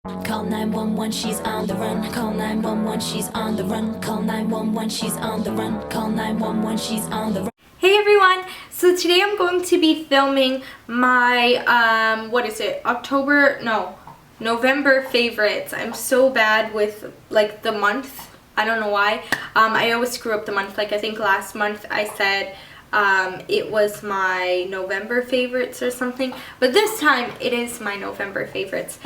Call 911, she's on the run. Call 911, she's on the run. Call 911, she's on the run. Call 911, she's on the run. Hey everyone! So today I'm going to be filming my, November favorites. I'm so bad with like the month. I don't know why. I always screw up the month. Like I think last month I said it was my November favorites or something, but this time it is my November favorites.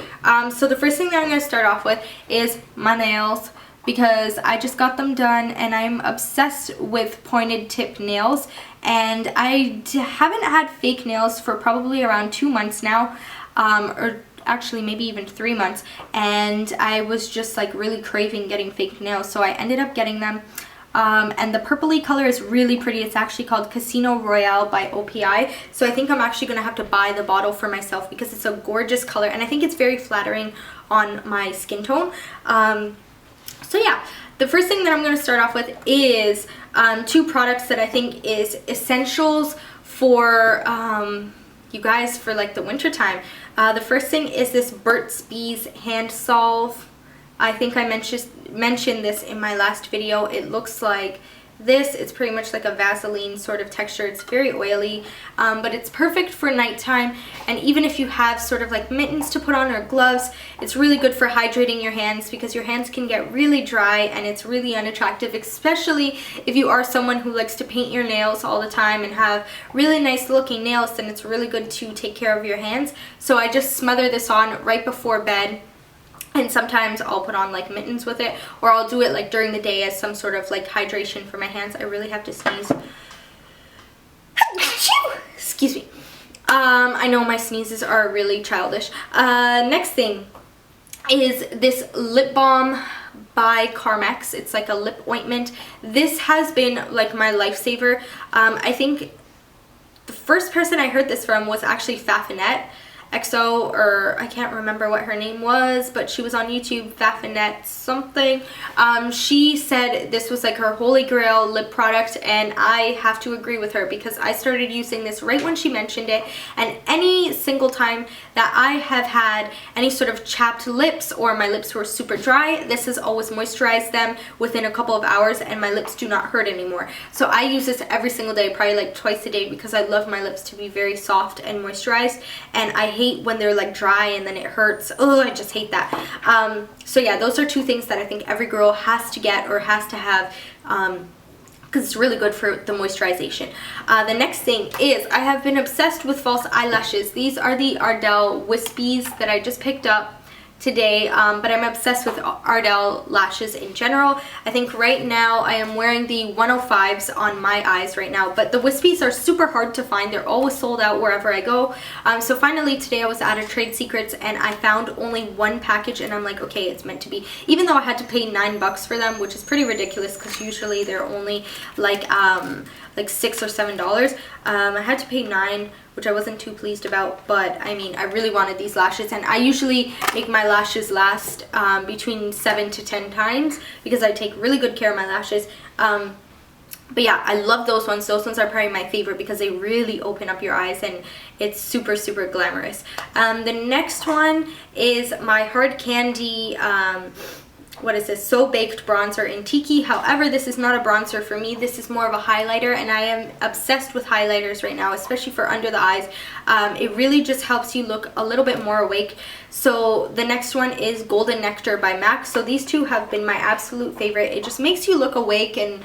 So the first thing that I'm going to start off with is my nails, because I just got them done and I'm obsessed with pointed tip nails, and I haven't had fake nails for probably around 2 months now, or actually maybe even 3 months, and I was just like really craving getting fake nails, so I ended up getting them. And the purpley color is really pretty. It's actually called Casino Royale by OPI. So I think I'm actually going to have to buy the bottle for myself because it's a gorgeous color and I think it's very flattering on my skin tone. So yeah, the first thing that I'm going to start off with is 2 products that I think is essentials for you guys for like the winter time. The first thing is this Burt's Bees Hand Salve. I think I mentioned this in my last video. It looks like this. It's pretty much like a Vaseline sort of texture. It's very oily, but it's perfect for nighttime, and even if you have sort of like mittens to put on or gloves, it's really good for hydrating your hands because your hands can get really dry and it's really unattractive, especially if you are someone who likes to paint your nails all the time and have really nice looking nails. Then it's really good to take care of your hands. So I just smother this on right before bed. And sometimes I'll put on like mittens with it, or I'll do it like during the day as some sort of like hydration for my hands. I really have to sneeze. Excuse me. I know my sneezes are really childish. Next thing is this lip balm by Carmex. It's like a lip ointment. This has been like my lifesaver. I think the first person I heard this from was actually Favoritos. XO, or I can't remember what her name was, but she was on YouTube, Favoritos something. She said this was like her holy grail lip product, and I have to agree with her because I started using this right when she mentioned it, and any single time that I have had any sort of chapped lips or my lips were super dry, this has always moisturized them within a couple of hours and my lips do not hurt anymore. So I use this every single day, probably like twice a day, because I love my lips to be very soft and moisturized, and I hate when they're like dry and then it hurts. Oh, I just hate that. So yeah, those are 2 things that I think every girl has to get or has to have, because it's really good for the moisturization. The next thing is I have been obsessed with false eyelashes. These are the Ardell Wispies that I just picked up today, but I'm obsessed with Ardell lashes in general. I think right now I am wearing the 105s on my eyes right now, but the Wispies are super hard to find. They're always sold out wherever I go. So finally today I was at a Trade Secrets and I found only 1 package, and I'm like, okay, it's meant to be. Even though I had to pay $9 for them, which is pretty ridiculous because usually they're only like $6 or $7. I had to pay $9, which I wasn't too pleased about, but I mean, I really wanted these lashes, and I usually make my lashes last between 7 to 10 times because I take really good care of my lashes. But yeah, I love those ones. Those ones are probably my favorite because they really open up your eyes and it's super, super glamorous. The next one is my Hard Candy what is this, So Baked bronzer in Tiki. However, this is not a bronzer for me. This is more of a highlighter, and I am obsessed with highlighters right now, especially for under the eyes. It really just helps you look a little bit more awake. So the next one is Golden Nectar by MAC. So these 2 have been my absolute favorite. It just makes you look awake and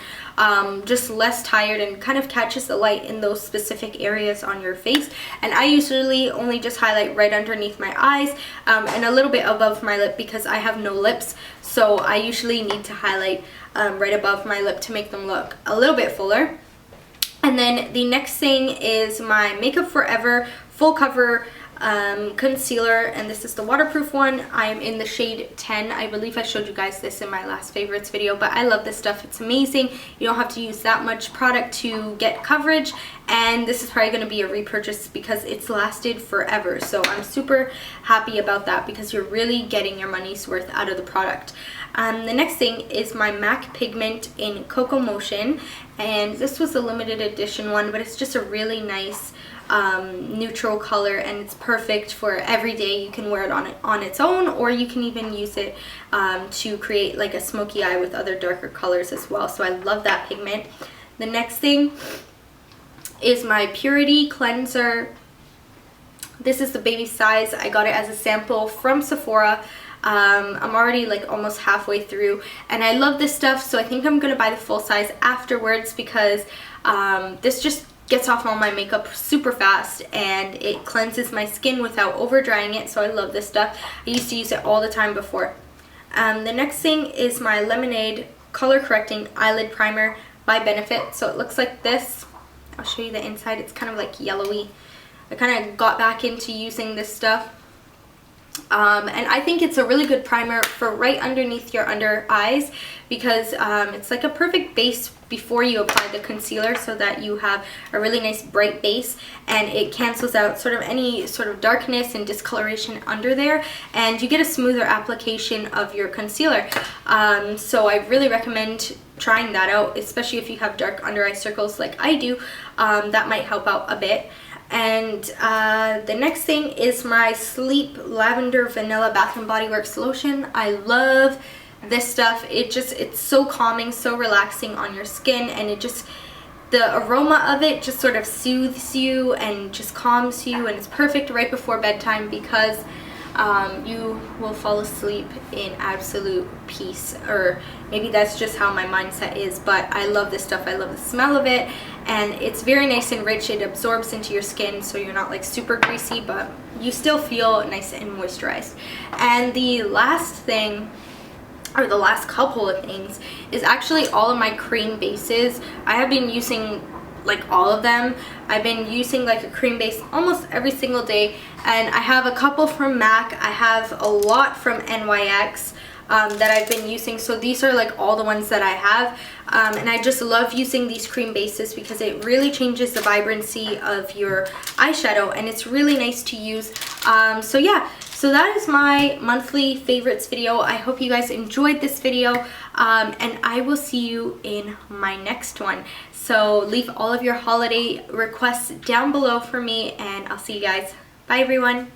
just less tired, and kind of catches the light in those specific areas on your face. And I usually only just highlight right underneath my eyes and a little bit above my lip because I have no lips. So I usually need to highlight right above my lip to make them look a little bit fuller. And then the next thing is my Makeup Forever Full Cover concealer, and this is the waterproof one. I am in the shade 10. I believe I showed you guys this in my last favorites video, but I love this stuff. It's amazing. You don't have to use that much product to get coverage, and this is probably going to be a repurchase because it's lasted forever. So I'm super happy about that because you're really getting your money's worth out of the product. The next thing is my MAC Pigment in Cocoa Motion, and this was a limited edition one, but it's just a really nice neutral color, and it's perfect for every day. You can wear it on its own, or you can even use it to create like a smoky eye with other darker colors as well. So I love that pigment. The next thing is my Purity Cleanser. This is the baby size. I got it as a sample from Sephora. I'm already like almost halfway through, and I love this stuff, so I think I'm gonna buy the full size afterwards, because this just gets off all my makeup super fast and it cleanses my skin without over drying it. So I love this stuff. I used to use it all the time before. The next thing is my Lemonade Color Correcting Eyelid Primer by Benefit. So it looks like this. I'll show you the inside. It's kind of like yellowy. I kind of got back into using this stuff. And I think it's a really good primer for right underneath your under eyes, because it's like a perfect base before you apply the concealer, so that you have a really nice bright base, and it cancels out sort of any sort of darkness and discoloration under there, and you get a smoother application of your concealer. So I really recommend trying that out, especially if you have dark under eye circles like I do. That might help out a bit. And the next thing is my Sleep Lavender Vanilla Bath & Body Works lotion. I love this stuff. It's so calming, so relaxing on your skin, and the aroma of it just sort of soothes you and just calms you, and it's perfect right before bedtime, because you will fall asleep in absolute peace. Or maybe that's just how my mindset is, but I love this stuff. I love the smell of it, and it's very nice and rich. It absorbs into your skin, so you're not like super greasy, but you still feel nice and moisturized. And the last thing, or the last couple of things, is actually all of my cream bases. I have been using like all of them. I've been using like a cream base almost every single day, and I have a couple from MAC. I have a lot from NYX that I've been using. So these are like all the ones that I have, and I just love using these cream bases because it really changes the vibrancy of your eyeshadow, and it's really nice to use. So yeah, so that is my monthly favorites video. I hope you guys enjoyed this video, and I will see you in my next one. So leave all of your holiday requests down below for me, and I'll see you guys. Bye everyone.